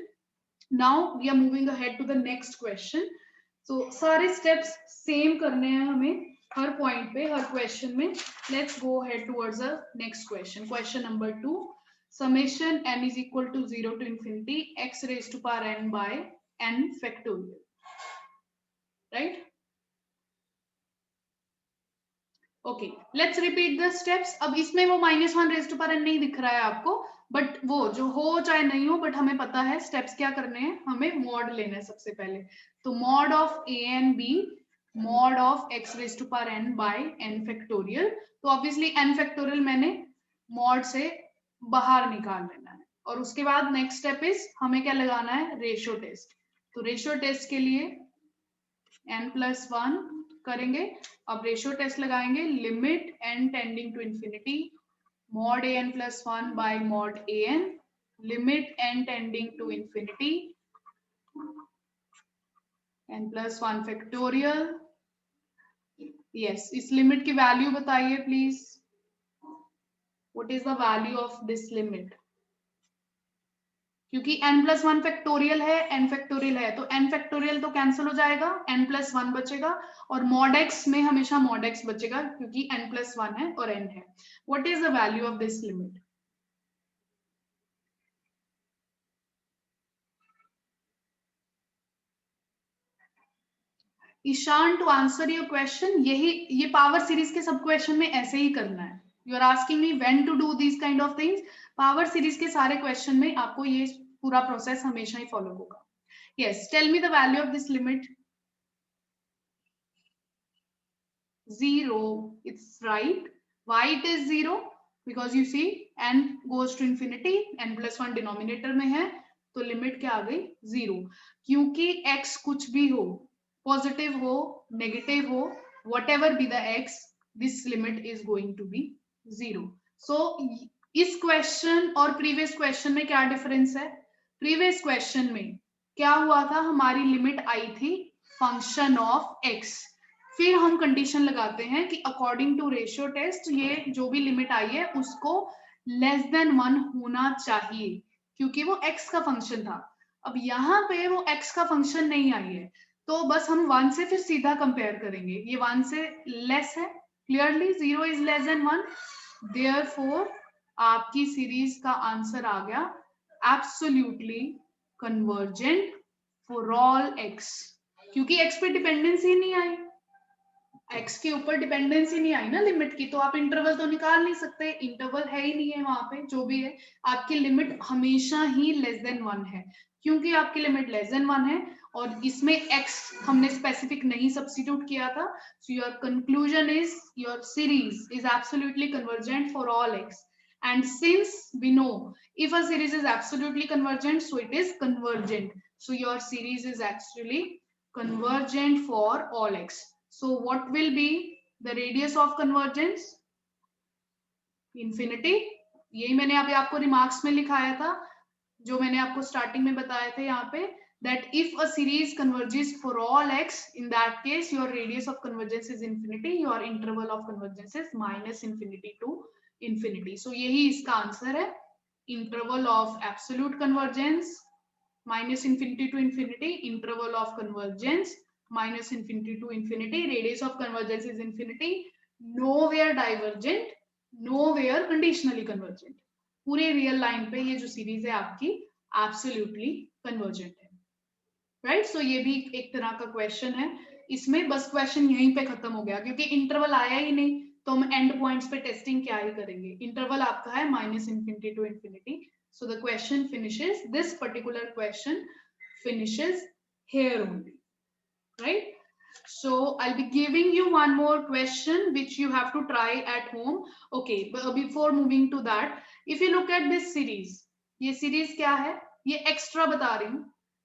Now we are moving ahead to the next question. So सारे स्टेप्स सेम करने हैं हमें हर पॉइंट पे, हर क्वेश्चन में. Let's go ahead towards the next question. Question number 2, summation n is equal to 0 to infinity x raised to power n by n factorial, right. Okay, let's repeat the steps. अब इसमें वो -1 raise to power n नहीं दिख रहा है आपको, but वो जो हो चाहे नहीं हो, बट हमें पता है स्टेप्स क्या करने हैं. हमें मॉड लेना है सबसे पहले. तो mod of a and b, mod of x raise to power n by n factorial. तो ऑब्वियसली n फैक्टोरियल मैंने मॉड से बाहर निकाल लेना है. और उसके बाद नेक्स्ट स्टेप इज हमें क्या लगाना है, रेशियो टेस्ट. तो रेशियो टेस्ट के लिए n+1 करेंगे. अब रेशियो टेस्ट लगाएंगे, limit n tending to infinity mod an+1 by mod an, limit n tending to infinity n+1 factorial. Yes, इस लिमिट की वैल्यू बताइए please. What is the value of this limit? क्योंकि n+1 factorial है, n factorial है, तो n factorial तो cancel हो जाएगा, n+1 बचेगा, और mod x में हमेशा mod x बचेगा क्योंकि n+1 है और n है. What is the value of this limit? Ishan, to answer your question, यही ये पावर सीरीज के सब क्वेश्चन में ऐसे ही करना है. You are asking me when to do this kind of things. Power series के सारे क्वेश्चन में आपको ये पूरा प्रोसेस हमेशा ही फॉलो होगा. Yes, tell me the value of this limit. 0. It's right. Why it is 0? Because you see n goes to infinity, n+1 denominator में है, तो लिमिट क्या आ गई, 0. क्योंकि x कुछ भी हो, पॉजिटिव हो, नेगेटिव हो, whatever be the x, this limit is going to be 0. So इस क्वेश्चन और प्रीवियस क्वेश्चन में क्या डिफरेंस है? प्रीवियस क्वेश्चन में क्या हुआ था, हमारी लिमिट आई थी फंक्शन ऑफ एक्स, फिर हम कंडीशन लगाते हैं कि अकॉर्डिंग टू रेशियो टेस्ट ये जो भी लिमिट आई है उसको लेस देन 1 होना चाहिए, क्योंकि वो x का फंक्शन था। अब यहाँ पे वो x का फंक्शन नहीं आई है, तो बस हम 1 से फिर सीधा कंपेयर करेंगे, ये 1 से लेस है, clearly 0 is less than 1, therefore आपकी सीरीज का आंसर आ गया absolutely convergent for all x, क्योंकि x पे डिपेंडेंसी नहीं आई, x के ऊपर डिपेंडेंसी नहीं आई ना लिमिट की, तो आप इंटरवल तो निकाल नहीं सकते, इंटरवल है ही नहीं है वहां पे, जो भी है आपकी लिमिट हमेशा ही लेस देन 1 है, क्योंकि आपकी लिमिट लेस देन 1 है और इसमें x हमने स्पेसिफिक नहीं सब्स्टिट्यूट किया था, so your conclusion is your series is absolutely convergent for all x, and since we know if a series is absolutely convergent, so it is convergent, so your series is actually convergent for all x. So what will be the radius of convergence? Infinity. यही मैंने अभी आपको remarks में लिखाया था, जो मैंने आपको स्टार्टिंग में बताया था यहाँ पे, that if a series converges for all x, in that case your radius of convergence is infinity, your interval of convergence is minus infinity to infinity. So यही इसका आंसर है, interval of absolute convergence minus infinity to infinity, interval of convergence minus infinity to infinity, radius of convergence is infinity, nowhere divergent, nowhere conditionally convergent, पूरे real line पे ये जो series है आपकी absolutely convergent है, right? सो ये भी एक तरह का क्वेश्चन है, इसमें बस क्वेश्चन यहीं पे खत्म हो गया, क्योंकि इंटरवल आया ही नहीं, तो हम एंड पॉइंट्स पे टेस्टिंग क्या ही करेंगे, इंटरवल आपका है minus infinity to infinity, so the question finishes, this particular question finishes here only, right? So I'll be giving you one more question which you have to try at home. Okay, but before moving to that, if you look at this series, ये series क्या है, ये extra बता रही हूँ,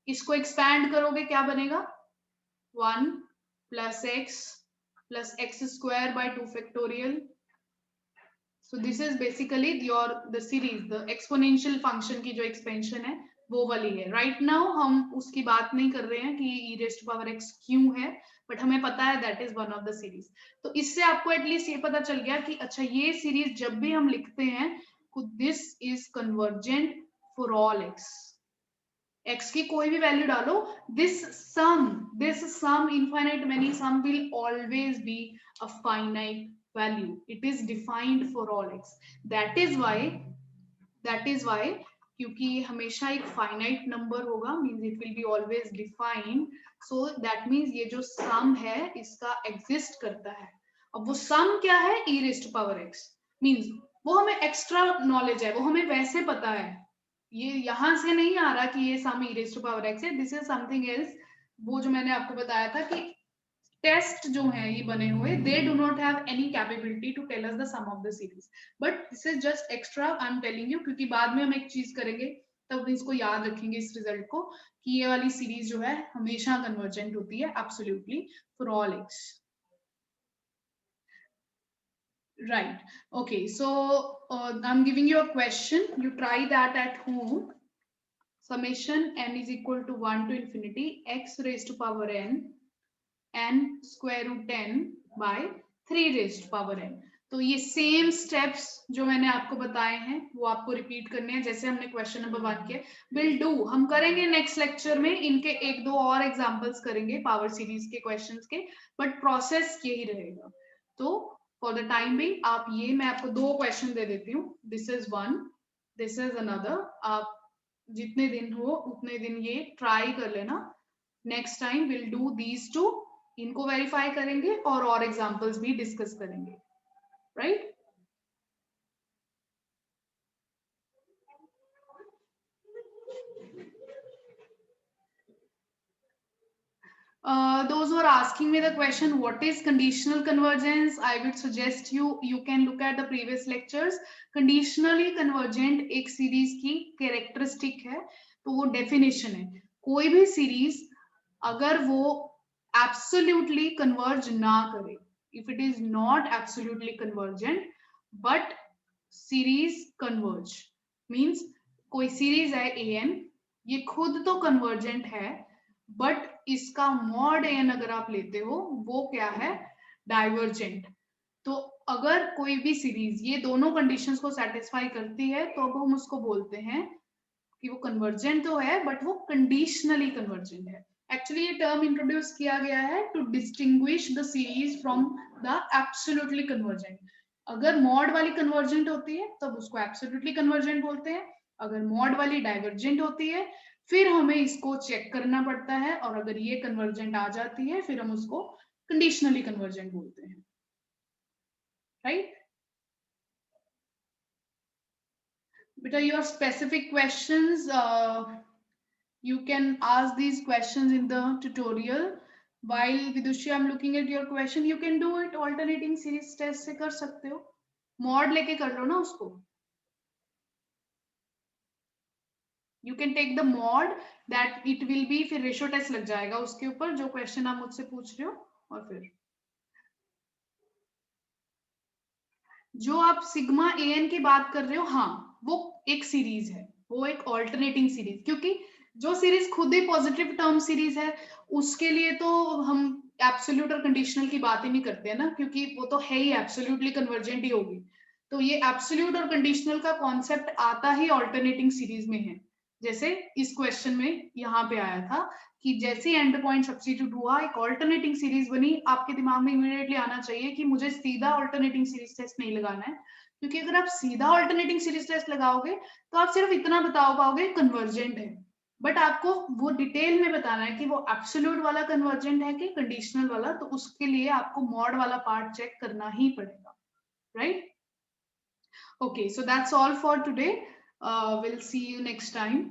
इसको expand करोगे क्या बनेगा, 1 plus x square by 2 factorial. So this is basically the series, the exponential function की जो expansion है वो वाली है. Right now हम उसकी बात नहीं कर रहे हैं कि e raised to power x क्यों है, but हमें पता है that is one of the series. तो इससे आपको एटलीस्ट ये पता चल गया कि अच्छा ये सीरीज जब भी हम लिखते हैं this is convergent for all x. x की कोई भी वैल्यू डालो, this sum infinite many sum will always be a finite value. It is defined for all x. That is why क्योंकि ये हमेशा एक फाइनाइट नंबर होगा, means it will be always defined, so that means ये जो सम है इसका exist करता है. अब वो सम क्या है, e raised to power x, means वो हमें एक्स्ट्रा नॉलेज है, वो हमें वैसे पता है, ये यहां से नहीं आ रहा कि ये सम e raised to power x है, दिस इज समथिंग एल्स. वो जो मैंने आपको बताया था कि टेस्ट जो है ये बने हुए, they do not have any capability to tell us the sum of the series, but this is just extra, I am telling you, क्योंकि बाद में हम एक चीज करेंगे तब इसको याद रखेंगे इस रिजल्ट को, कि ये वाली सीरीज जो है हमेशा कन्वर्जेंट होती है absolutely for all x, right? Okay, so I'm giving you a question, you try that at home. Summation n is equal to 1 to infinity x raised to power n square root 10 by 3 raised to power n. तो ये same steps जो मैंने आपको बताए हैं वो आपको repeat करने हैं, जैसे हमने क्वेश्चन नंबर 1 किया, विल डू, हम करेंगे नेक्स्ट लेक्चर में, इनके एक दो और एग्जांपल्स करेंगे पावर सीरीज के क्वेश्चंस के, बट प्रोसेस यही रहेगा. तो फॉर द टाइम बिंग आप ये, मैं आपको दो क्वेश्चन दे देती हूँ, this is one, this is another, आप जितने दिन हो उतने दिन ये ट्राई कर लेना. Next time will do these two, इनको वेरीफाई करेंगे और एग्जांपल्स भी डिस्कस करेंगे, right? Those who are asking me the question, what is conditional convergence? I would suggest you can look at the previous lectures. Conditionally convergent एक series की characteristic है, तो वो डेफिनेशन है, कोई भी सीरीज अगर वो absolutely converge ना करे, if it is not absolutely convergent but series converge means कोई सीरीज है an, ये खुद तो कन्वर्जेंट है बट इसका मॉड an अगर आप लेते हो वो क्या है, डाइवर्जेंट। तो अगर कोई भी सीरीज ये दोनों कंडीशंस को सेटिस्फाई करती है तो अब हम उसको बोलते हैं कि वो कन्वर्जेंट तो है बट वो कंडीशनली कन्वर्जेंट है। एक्चुअली ये टर्म इंट्रोड्यूस किया गया है to distinguish the series from the absolutely convergent. अगर मॉड वाली कन्वर्जेंट होती है तब उसको एब्सोल्युटली कन्वर्जेंट बोलते हैं, अगर मॉड वाली डाइवर्जेंट होती है फिर हमें इसको चेक करना पड़ता है, और अगर ये कन्वर्जेंट आ जाती है फिर हम उसको कंडीशनली कन्वर्जेंट बोलते हैं, right? Beta, your specific questions, you can ask these questions in the tutorial. While Vidushi, I'm looking at your question, you can do it alternating series test से कर सकते हो, mod लेके कर लो ना उसको. You can take the mod that it will be, फिर ratio test लग जाएगा उसके ऊपर जो क्वेश्चन आप मुझसे पूछ रहे हो, और फिर जो आप सिग्मा an की बात कर रहे हो, हाँ वो एक सीरीज है, वो एक ऑल्टरनेटिंग सीरीज, क्योंकि जो सीरीज खुद ही पॉजिटिव टर्म सीरीज है उसके लिए तो हम एब्सोल्यूट और कंडीशनल की बात ही नहीं करते हैं ना, क्योंकि वो तो है ही एब्सोल्यूटली कन्वर्जेंट ही होगी। तो ये एब्सोल्यूट और कंडीशनल का कॉन्सेप्ट आता ही ऑल्टरनेटिंग सीरीज में है। जैसे इस क्वेश्चन में यहाँ पे आया था कि जैसे एंड पॉइंट सब्स्टिट्यूट हुआ एक ऑल्टरनेटिंग सीरीज बनी, आपके दिमाग में इमीडिएटली आना चाहिए कि मुझे सीधा ऑल्टरनेटिंग सीरीज टेस्ट नहीं लगाना है, क्योंकि अगर आप सीधा ऑल्टरनेटिंग सीरीज टेस्ट लगाओगे तो आप सिर्फ इतना बता पाओगे कन्वर्जेंट है, बट आपको वो डिटेल में बताना है कि वो एब्सोल्यूट वाला कन्वर्जेंट है कि कंडीशनल वाला, तो उसके लिए आपको मॉड वाला पार्ट चेक करना ही पड़ेगा, right? Okay, so that's all for today, will see you next time.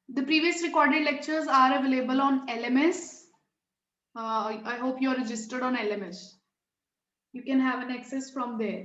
The previous recorded lectures are available on LMS. I hope you are registered on LMS. You can have an access from there.